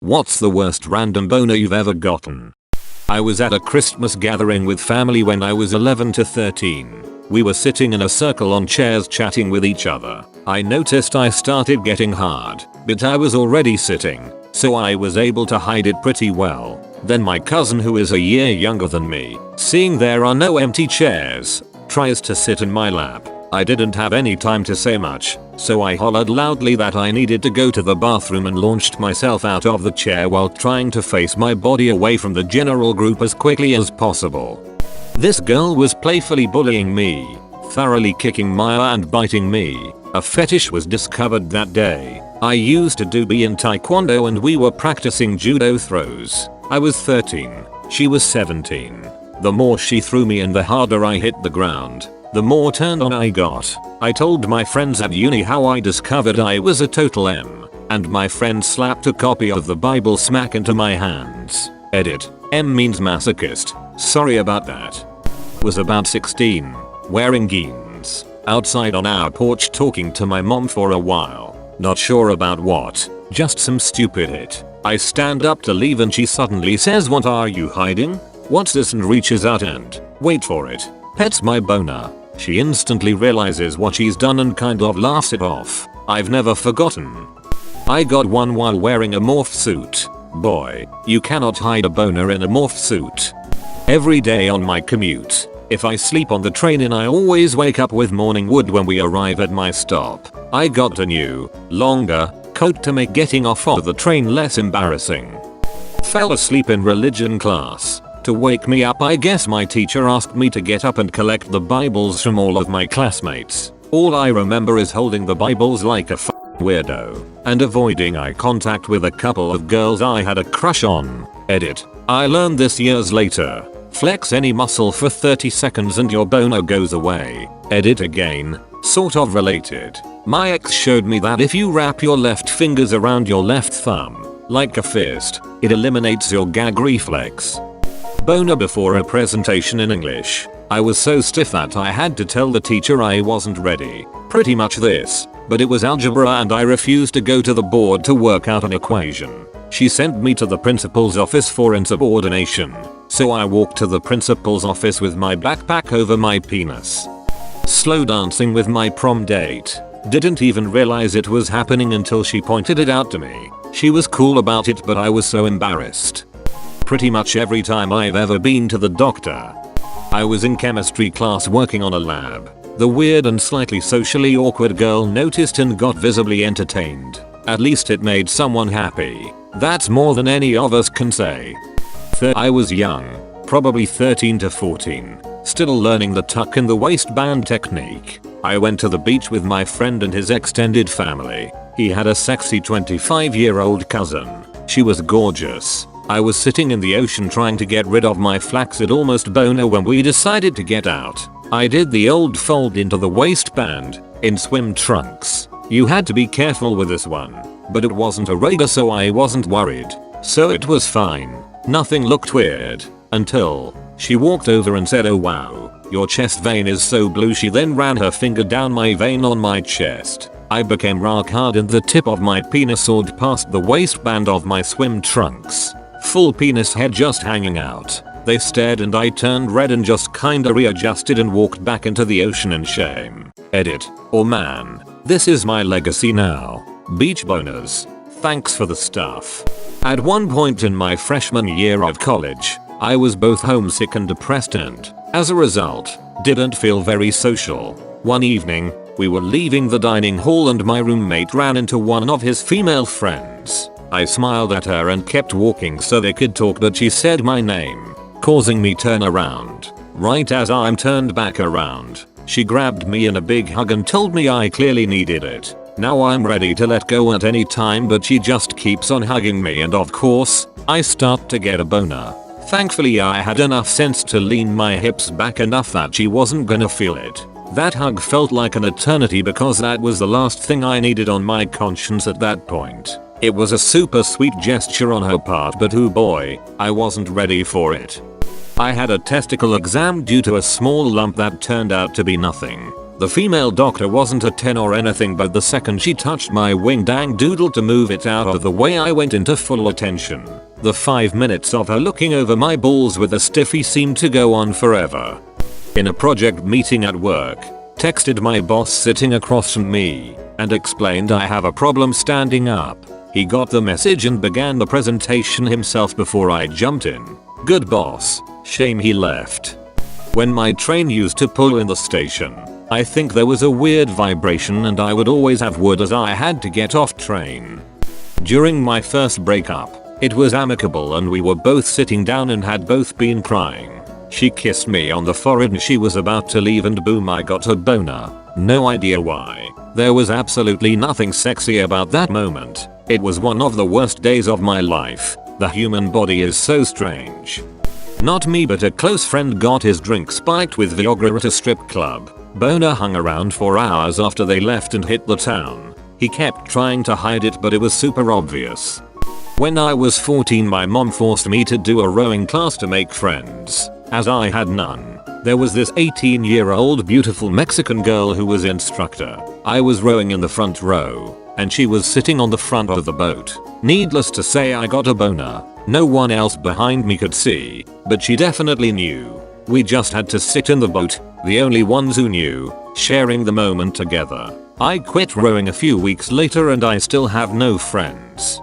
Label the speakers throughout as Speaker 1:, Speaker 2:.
Speaker 1: What's the worst random boner you've ever gotten? I was at a Christmas gathering with family when I was 11 to 13. We were sitting in a circle on chairs chatting with each other. I noticed I started getting hard, but I was already sitting, so I was able to hide it pretty well. Then my cousin, who is a year younger than me, seeing there are no empty chairs, tries to sit in my lap. I didn't have any time to say much, so I hollered loudly that I needed to go to the bathroom and launched myself out of the chair while trying to face my body away from the general group as quickly as possible. This girl was playfully bullying me, thoroughly kicking my and biting me. A fetish was discovered that day. I used to be in taekwondo and we were practicing judo throws. I was 13, she was 17. The more she threw me and the harder I hit the ground, the more turned on I got. I told my friends at uni how I discovered I was a total M, and my friend slapped a copy of the Bible smack into my hands. Edit. M means masochist. Sorry about that. Was about 16, wearing jeans, outside on our porch talking to my mom for a while. Not sure about what, just some stupid hit. I stand up to leave and she suddenly says, "What are you hiding? What's this?" and reaches out and, wait for it, pets my boner. She instantly realizes what she's done and kind of laughs it off. I've never forgotten. I got one while wearing a morph suit. Boy, you cannot hide a boner in a morph suit. Every day on my commute, if I sleep on the train in, I always wake up with morning wood when we arrive at my stop. I got a new, longer coat to make getting off of the train less embarrassing. Fell asleep in religion class. To wake me up, I guess my teacher asked me to get up and collect the Bibles from all of my classmates. All I remember is holding the Bibles like a weirdo and avoiding eye contact with a couple of girls I had a crush on. Edit. I learned this years later. Flex any muscle for 30 seconds and your boner goes away. Edit again. Sort of related. My ex showed me that if you wrap your left fingers around your left thumb, like a fist, it eliminates your gag reflex. Boner before a presentation in English. I was so stiff that I had to tell the teacher I wasn't ready. Pretty much this, but it was algebra and I refused to go to the board to work out an equation. She sent me to the principal's office for insubordination. So I walked to the principal's office with my backpack over my penis. Slow dancing with my prom date. Didn't even realize it was happening until she pointed it out to me. She was cool about it, but I was so embarrassed. Pretty much every time I've ever been to the doctor. I was in chemistry class working on a lab. The weird and slightly socially awkward girl noticed and got visibly entertained. At least it made someone happy. That's more than any of us can say. I was young, probably 13 to 14, still learning the tuck in the waistband technique. I went to the beach with my friend and his extended family. He had a sexy 25-year-old cousin. She was gorgeous. I was sitting in the ocean trying to get rid of my flaccid almost boner when we decided to get out. I did the old fold into the waistband, in swim trunks. You had to be careful with this one, but it wasn't a raider so I wasn't worried. So it was fine. Nothing looked weird, until she walked over and said, "Oh wow, your chest vein is so blue." She then ran her finger down my vein on my chest. I became rock hard and the tip of my penis soared past the waistband of my swim trunks. Full penis head just hanging out. They stared and I turned red and just kinda readjusted and walked back into the ocean in shame. Edit. Oh man, this is my legacy now. Beach boners. Thanks for the stuff. At one point in my freshman year of college, I was both homesick and depressed and, as a result, didn't feel very social. One evening, we were leaving the dining hall and my roommate ran into one of his female friends. I smiled at her and kept walking so they could talk, but she said my name, causing me turn around. Right as I'm turned back around, she grabbed me in a big hug and told me I clearly needed it. Now I'm ready to let go at any time, but she just keeps on hugging me and of course, I start to get a boner. Thankfully I had enough sense to lean my hips back enough that she wasn't gonna feel it. That hug felt like an eternity because that was the last thing I needed on my conscience at that point. It was a super sweet gesture on her part, but oh boy, I wasn't ready for it. I had a testicle exam due to a small lump that turned out to be nothing. The female doctor wasn't a 10 or anything, but the second she touched my wing dang doodle to move it out of the way, I went into full attention. The 5 minutes of her looking over my balls with a stiffy seemed to go on forever. In a project meeting at work, texted my boss sitting across from me and explained I have a problem standing up. He got the message and began the presentation himself before I jumped in. Good boss. Shame he left. When my train used to pull in the station, I think there was a weird vibration and I would always have wood as I had to get off train. During my first breakup, it was amicable and we were both sitting down and had both been crying. She kissed me on the forehead and she was about to leave and boom, I got a boner. No idea why. There was absolutely nothing sexy about that moment. It was one of the worst days of my life. The human body is so strange. Not me, but a close friend got his drink spiked with Viagra at a strip club. Boner hung around for hours after they left and hit the town. He kept trying to hide it, but it was super obvious. When I was 14, my mom forced me to do a rowing class to make friends, as I had none. There was this 18-year-old beautiful Mexican girl who was instructor. I was rowing in the front row, and she was sitting on the front of the boat. Needless to say, I got a boner. No one else behind me could see, but she definitely knew. We just had to sit in the boat, the only ones who knew, sharing the moment together. I quit rowing a few weeks later and I still have no friends.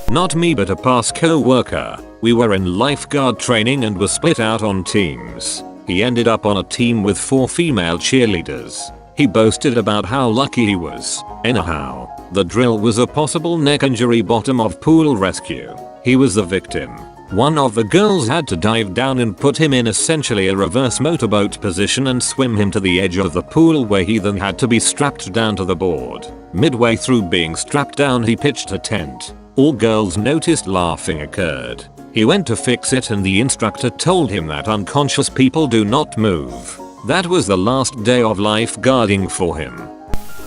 Speaker 1: Not me, but a past co-worker. We were in lifeguard training and were split out on teams. He ended up on a team with 4 female cheerleaders. He boasted about how lucky he was. Anyhow, the drill was a possible neck injury bottom of pool rescue. He was the victim. One of the girls had to dive down and put him in essentially a reverse motorboat position and swim him to the edge of the pool, where he then had to be strapped down to the board. Midway through being strapped down, he pitched a tent. All girls noticed laughing occurred. He went to fix it and the instructor told him that unconscious people do not move. That was the last day of lifeguarding for him.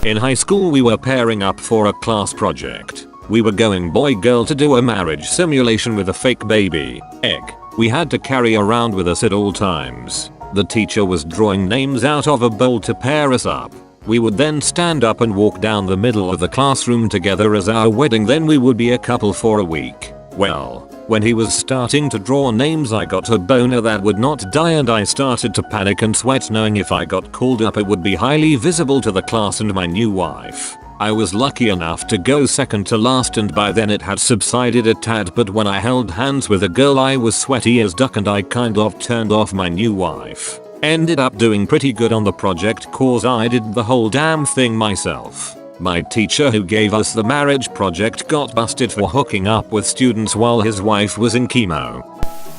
Speaker 1: In high school, we were pairing up for a class project. We were going boy-girl to do a marriage simulation with a fake baby egg we had to carry around with us at all times. The teacher was drawing names out of a bowl to pair us up. We would then stand up and walk down the middle of the classroom together as our wedding, then we would be a couple for a week. Well, when he was starting to draw names, I got a boner that would not die and I started to panic and sweat, knowing if I got called up it would be highly visible to the class and my new wife. I was lucky enough to go second to last and by then it had subsided a tad, but when I held hands with a girl I was sweaty as duck and I kind of turned off my new wife. Ended up doing pretty good on the project cause I did the whole damn thing myself. My teacher who gave us the marriage project got busted for hooking up with students while his wife was in chemo.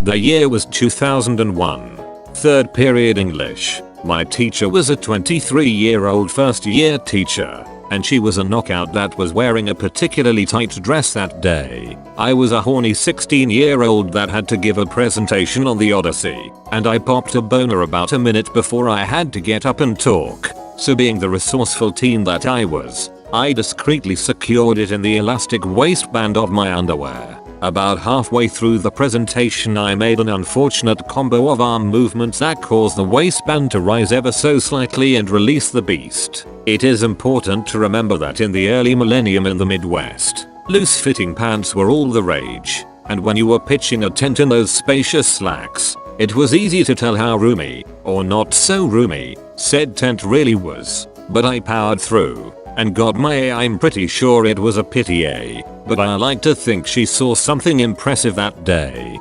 Speaker 1: The year was 2001. Third period English. My teacher was a 23-year-old first year teacher, and she was a knockout that was wearing a particularly tight dress that day. I was a horny 16-year-old that had to give a presentation on the Odyssey, and I popped a boner about a minute before I had to get up and talk. So being the resourceful teen that I was, I discreetly secured it in the elastic waistband of my underwear. About halfway through the presentation I made an unfortunate combo of arm movements that caused the waistband to rise ever so slightly and release the beast. It is important to remember that in the early millennium in the Midwest, loose-fitting pants were all the rage, and when you were pitching a tent in those spacious slacks, it was easy to tell how roomy, or not so roomy, said tent really was. But I powered through, and got my A. I'm pretty sure it was a pity A, but I like to think she saw something impressive that day.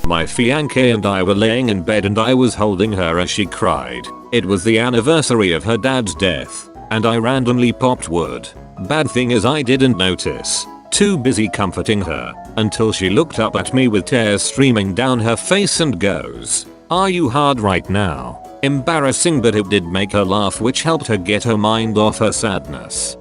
Speaker 1: My fiancé and I were laying in bed and I was holding her as she cried. It was the anniversary of her dad's death, and I randomly popped wood. Bad thing is I didn't notice. Too busy comforting her, until she looked up at me with tears streaming down her face and goes, "Are you hard right now?" Embarrassing, but it did make her laugh, which helped her get her mind off her sadness.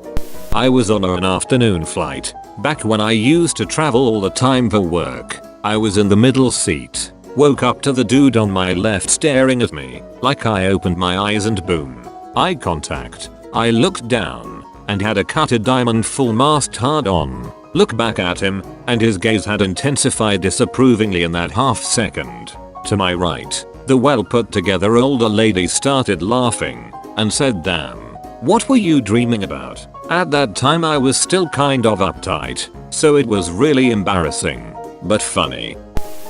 Speaker 1: I was on an afternoon flight, back when I used to travel all the time for work. I was in the middle seat, woke up to the dude on my left staring at me, like I opened my eyes and boom. Eye contact. I looked down, and had a cutted diamond full mast hard on. Look back at him, and his gaze had intensified disapprovingly in that half second. To my right, the well put together older lady started laughing. and said, "Damn, what were you dreaming about?" At that time I was still kind of uptight, so it was really embarrassing, but funny.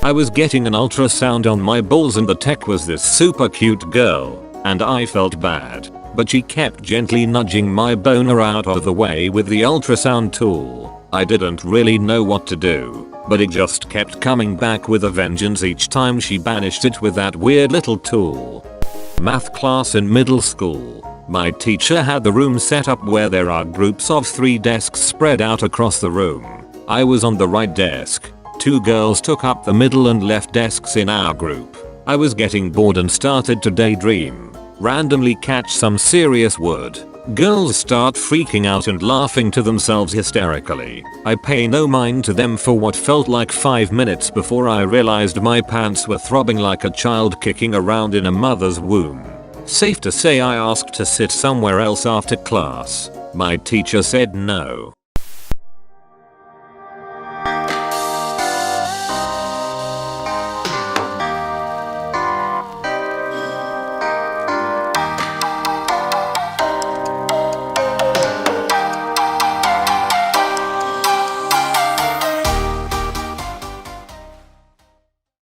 Speaker 1: I was getting an ultrasound on my balls and the tech was this super cute girl, and I felt bad, but she kept gently nudging my boner out of the way with the ultrasound tool. I didn't really know what to do, but it just kept coming back with a vengeance each time she banished it with that weird little tool. Math class in middle school. My teacher had the room set up where there are groups of 3 desks spread out across the room. I was on the right desk. 2 girls took up the middle and left desks in our group. I was getting bored and started to daydream. Randomly catch some serious wood. Girls start freaking out and laughing to themselves hysterically. I pay no mind to them for what felt like 5 minutes before I realized my pants were throbbing like a child kicking around in a mother's womb. Safe to say I asked to sit somewhere else after class. My teacher said no.